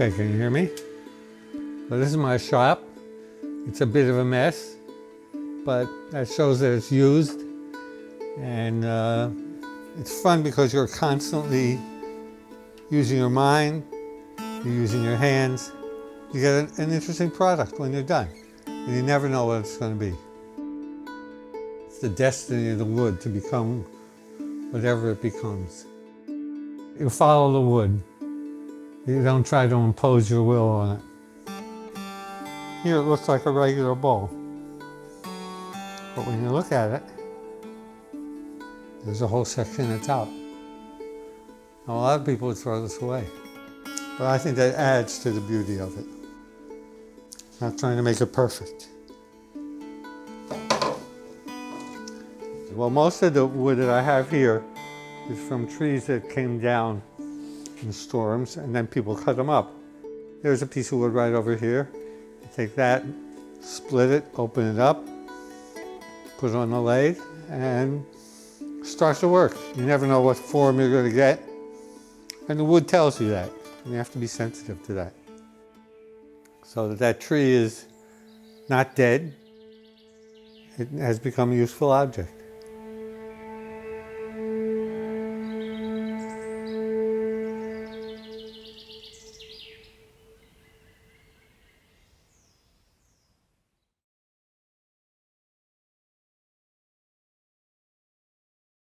Okay, can you hear me? Well, this is my shop. It's a bit of a mess, but that shows that it's used. And it's fun because you're constantly using your mind, you're using your hands. You get an interesting product when you're done. And you never know what it's going to be. It's the destiny of the wood to become whatever it becomes. You follow the wood. You don't try to impose your will on it. Here it looks like a regular bowl. But when you look at it, there's a whole section that's out. Now, a lot of people would throw this away. But I think that adds to the beauty of it. Not trying to make it perfect. Well, most of the wood that I have here is from trees that came down in storms, and then people cut them up. There's a piece of wood right over here. You take that, split it, open it up, put it on the lathe, and start to work. You never know what form you're going to get, and the wood tells you that. And you have to be sensitive to that. So that tree is not dead. It has become a useful object.